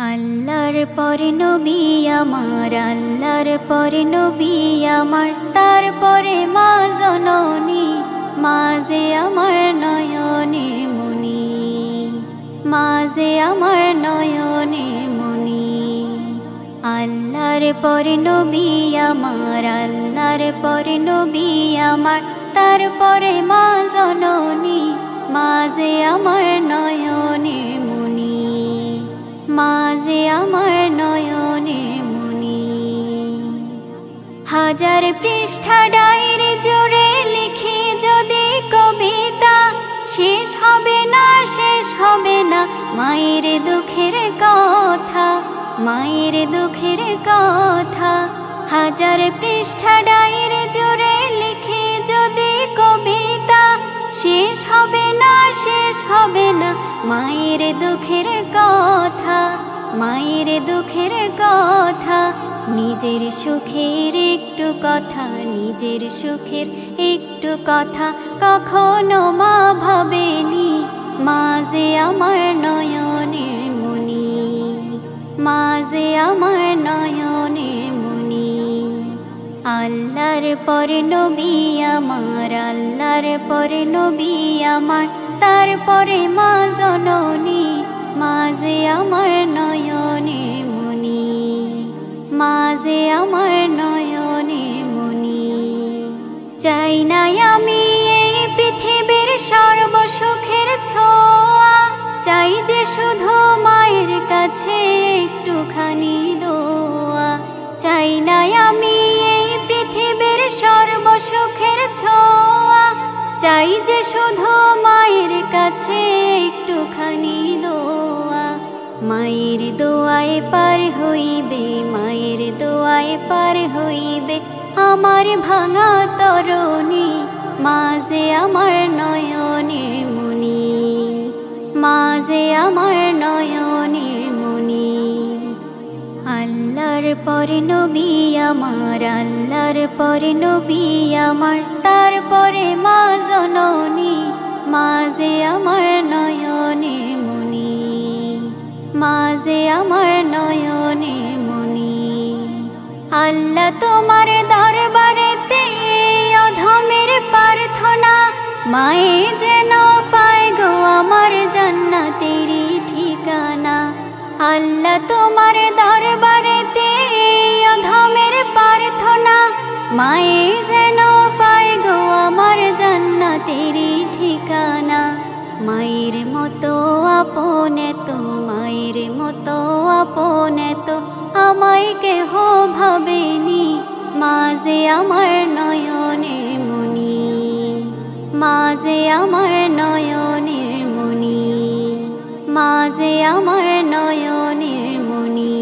আল্লাহর পরে নবী আমার, আল্লাহর পরে নবী আমার, তারপরে মা জননী, মা যে আমার নয়নের মনি, মা যে আমার নয়নের মনি। আল্লাহর পরে নবী আমার, আল্লাহর পরে নবী আমার, তারপরে মা জননী, মা যে আমার নয়নের মনি, মা যে আমার নয়নের মনি। হাজার পৃষ্ঠা ডায়েরি জুড়ে লিখি যদি কবিতা, শেষ হবে না, শেষ হবে না মায়ের দুঃখের কথা, মায়ের দুঃখের কথা। হাজার পৃষ্ঠা ডায়েরি জুড়ে লিখি যদি কবিতা, শেষ হবে না, শেষ হবে না মায়ের দুঃখের কথা, মায়ের দুঃখের কথা। নিজের সুখের একটু কথা, নিজের সুখের একটু কথা কখনো মা ভাবেনি, মা যে আমার নয়নের মনি, মা যে আমার নয়নের মনি। আল্লাহর পরে নবী আমার, আল্লাহর পরে নবী আমার, তারপরে মা জননী, মা যে আমার নয়নের মনি, মা যে আমার নয়নের মনি। চাই না আমি এই পৃথিবীর সর্বসুখের ছোঁয়া, চাই যে শুধু মায়ের কাছে একটুখানি দোয়া। চাই না আমি এই পৃথিবীর সর্বসুখের ছোঁয়া, চাই যে শুধু মায়ের কাছে একটুখানি দোয়া। মায়ের দোয়ায় পার হইবে, মায়ের দোয়ায় পার হইবে আমার ভাঙা তরণী, মা যে আমার নয়নের মনি, মা যে আমার নয়নের মনি। আল্লাহর পরে নবী আমার, আল্লাহর পরে নবী আমার, তারপরে মা জননী, মা যে আমার নয়নের মনি, মা যে আমার নয়নের মনি। আল্লাহ তোমার দরবারেতে অধমের প্রার্থনা, মায়ে যেন পায় গো আমার জান্নাতেরই ঠিকানা। আল্লাহ তোমার দরবারেতে অধমের প্রার্থনা, মায়ে যেন পায় গো আমার জান্নাতেরই ঠিকানা। মায়ের মতো আপনে তো, মায়ের মতো আপনে তো আমায় কেহ ভাবেনি, মা যে আমার নয়নের মনি, মা যে আমার নয়নের মনি, মা যে আমার নয়নের মনি।